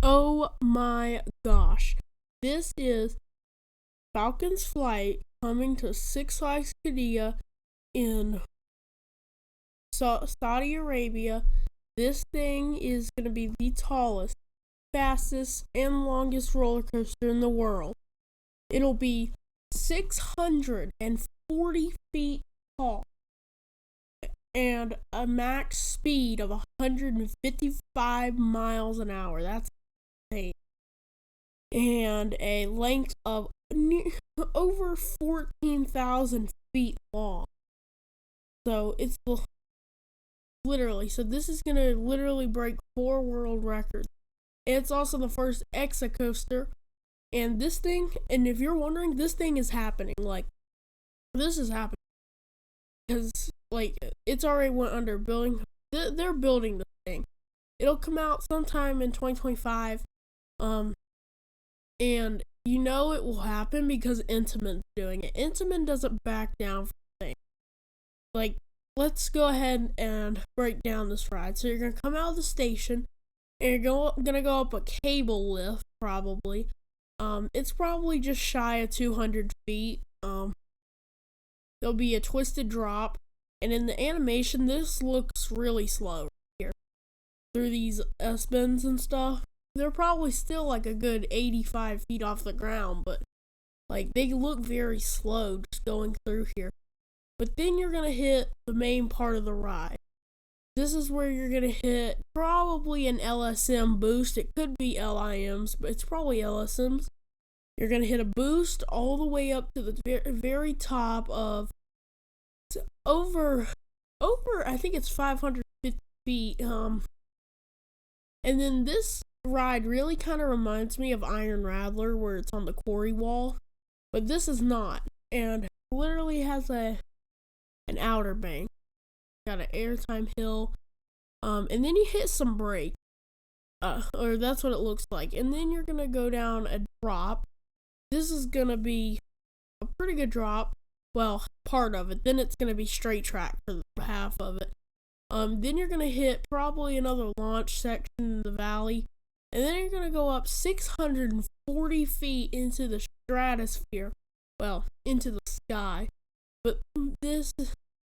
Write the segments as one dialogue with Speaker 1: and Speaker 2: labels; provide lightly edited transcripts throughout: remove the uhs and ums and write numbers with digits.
Speaker 1: Oh my gosh. This is Falcon's flight coming to Six Flags Qiddiya in Saudi Arabia. This thing is going to be the tallest, fastest, and longest roller coaster in the world. It'll be 640 feet tall and a max speed of 155 miles an hour. That's insane. And a length of over 14,000 feet long. So it's literally, so this is going to literally break 4 world records. It's also the first Exa Coaster. And this thing, and if you're wondering, this thing is happening. Like, this is happening. Because, like, it's already went under building. They're building the thing. It'll come out sometime in 2025. And you know it will happen because Intamin's doing it. Intamin doesn't back down from things. Like, let's go ahead and break down this ride. So you're going to come out of the station, and you're going to go up a cable lift, probably. It's probably just shy of 200 feet. There'll be a twisted drop. And in the animation, this looks really slow here. Through these S-bends and stuff. They're probably still like a good 85 feet off the ground, but like they look very slow just going through here. But then you're going to hit the main part of the ride. This is where you're going to hit probably an LSM boost. It could be LIMs, but it's probably LSMs. You're going to hit a boost all the way up to the very top of over I think it's 550 feet. And then this ride really kind of reminds me of Iron Rattler, where it's on the quarry wall, but this is not, and literally has an outer bank, got an airtime hill, and then you hit some brake, or that's what it looks like, and then you're gonna go down a drop. This is gonna be a pretty good drop, well, part of it. Then it's gonna be straight track for half of it. Then you're gonna hit probably another launch section in the valley. And then you're going to go up 640 feet into the stratosphere. Well, into the sky. But this,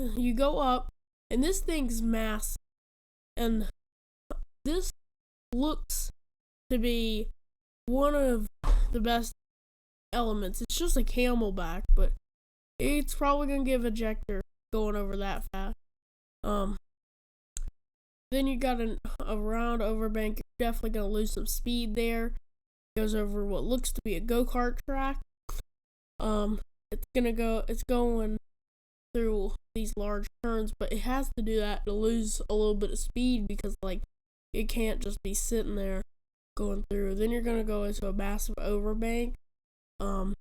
Speaker 1: you go up, and this thing's massive. And this looks to be one of the best elements. It's just a camelback, but it's probably going to give ejector going over that fast. Then you got a round overbank. You're definitely going to lose some speed there. Goes over what looks to be a go-kart track. It's going through these large turns, but it has to do that to lose a little bit of speed because, like, it can't just be sitting there going through. Then you're going to go into a massive overbank. You're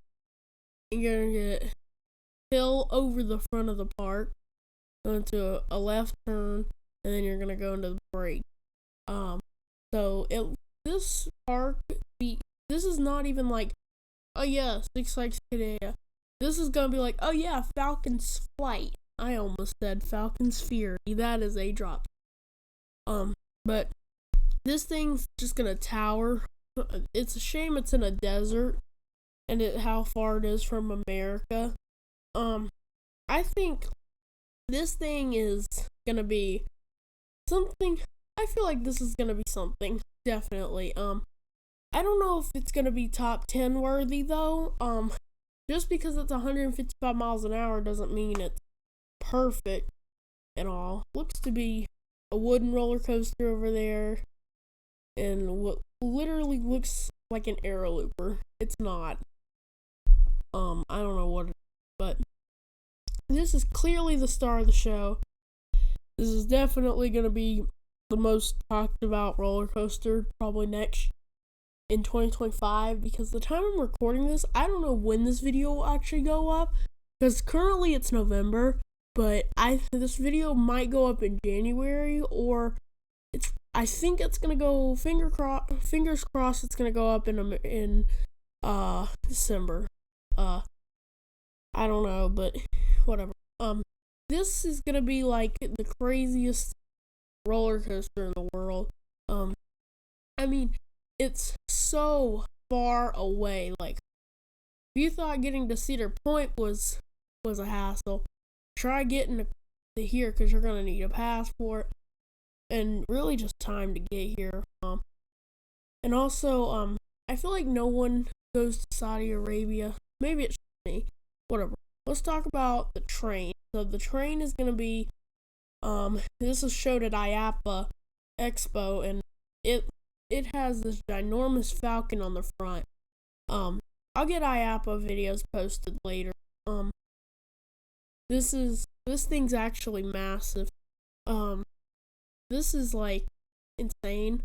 Speaker 1: going to get hill over the front of the park. Go into a left turn. And then you're gonna go into the break. This park, this is not even like, oh yeah, Six Flags Qiddiya. This is gonna be like, oh yeah, Falcon's Flight. I almost said Falcon's Fury. That is a drop. But this thing's just gonna tower. It's a shame it's in a desert, and how far it is from America. I think this thing is gonna be something. I feel like this is gonna be something, definitely. I don't know if it's gonna be top 10 worthy though. Just because it's 155 miles an hour doesn't mean it's perfect at all. Looks to be a wooden roller coaster over there, and what literally looks like an air looper. It's not. I don't know what it is, but this is clearly the star of the show. This is definitely going to be the most talked about roller coaster probably next in 2025, because the time I'm recording this, I don't know when this video will actually go up, because currently it's November, but this video might go up in January, or I think it's going to go fingers crossed it's going to go up in December. I don't know, but whatever. This is gonna be like the craziest roller coaster in the world. I mean, it's so far away. Like, if you thought getting to Cedar Point was a hassle, try getting to here, because you're gonna need a passport and really just time to get here. And also, I feel like no one goes to Saudi Arabia. Maybe it's me. Whatever. Let's talk about the train. So the train is gonna be, this is showed at IAAPA Expo, and it has this ginormous Falcon on the front. I'll get IAAPA videos posted later. This thing's actually massive. This is like insane.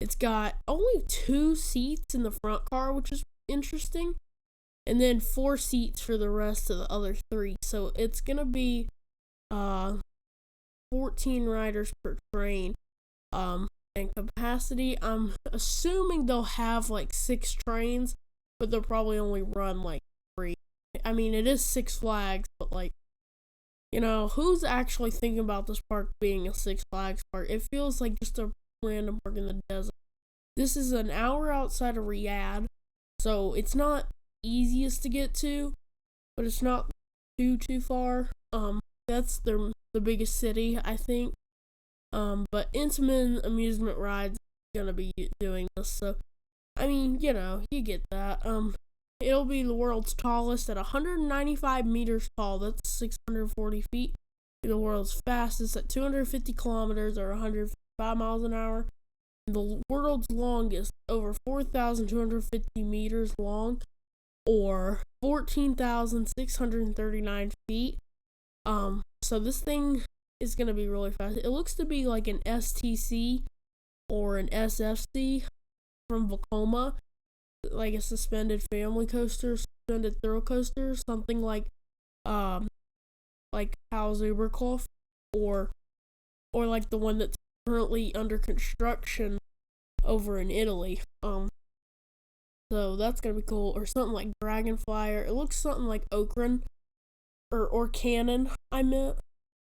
Speaker 1: It's got only 2 seats in the front car, which is interesting, and then 4 seats for the rest of the other 3. So it's gonna be 14 riders per train. And capacity, I'm assuming they'll have like 6 trains, but they'll probably only run like 3. I mean, it is Six Flags, but like, who's actually thinking about this park being a Six Flags park? It feels like just a random park in the desert. This is an hour outside of Riyadh, so it's not easiest to get to, but it's not too far. That's the biggest city, I think. But Intamin Amusement Rides gonna be doing this, so I mean, you get that. It'll be the world's tallest at 195 meters tall. That's 640 feet. The world's fastest at 250 kilometers or 105 miles an hour. The world's longest, over 4,250 meters long, or 14,639 feet. So this thing is gonna be really fast. It looks to be like an STC or an SFC from Vekoma, like a suspended family coaster, suspended thrill coaster, something like How's Uberkopf, or like the one that's currently under construction over in Italy. So that's gonna be cool, or something like Dragonflyer. It looks something like Okran or Cannon.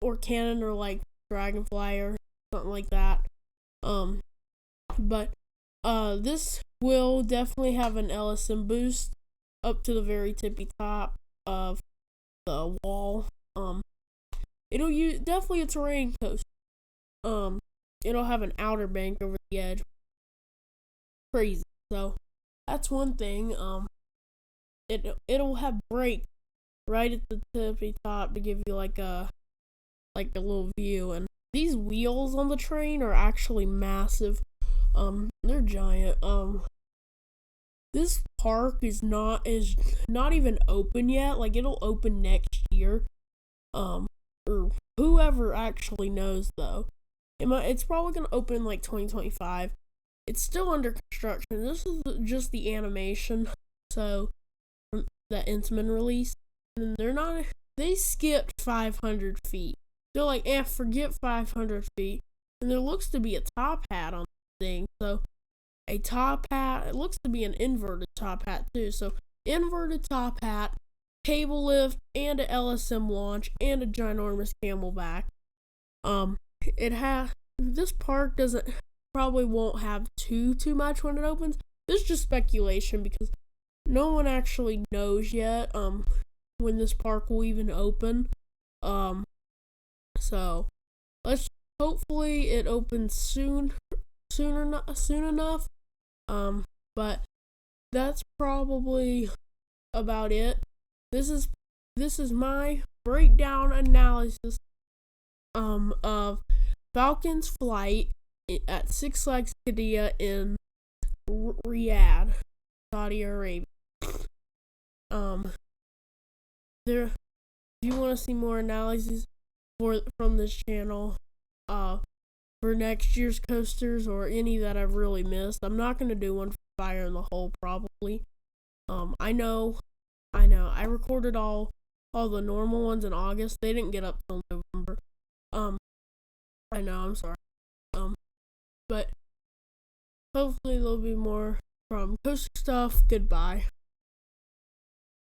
Speaker 1: Or Cannon, or like Dragonflyer, something like that. But this will definitely have an LSM boost up to the very tippy top of the wall. It'll use definitely a terrain coaster. It'll have an outer bank over the edge. Crazy. So that's one thing. It'll have brakes right at the tippy top to give you like a little view, and these wheels on the train are actually massive. They're giant. This park is not even open yet. Like, it'll open next year. Or whoever actually knows though. It's probably gonna open in like 2025. It's still under construction. This is just the animation. So that Intamin release, and they skipped 500 feet. They're like, forget 500 feet. And there looks to be a top hat on the thing. So, a top hat. It looks to be an inverted top hat, too. So, inverted top hat, cable lift, and a LSM launch, and a ginormous camelback. This park probably won't have too much when it opens. This is just speculation, because no one actually knows yet, when this park will even open. So hopefully it opens soon enough. But that's probably about it. This is my breakdown analysis of Falcon's flight at Six Flags Qiddiya in Riyadh, Saudi Arabia. If you want to see more analyses from this channel for next year's coasters, or any that I've really missed, I'm not going to do one for Fire in the Hole probably. I know I recorded all the normal ones in August. They didn't get up till November. I know, I'm sorry. But hopefully there'll be more from coaster stuff. Goodbye.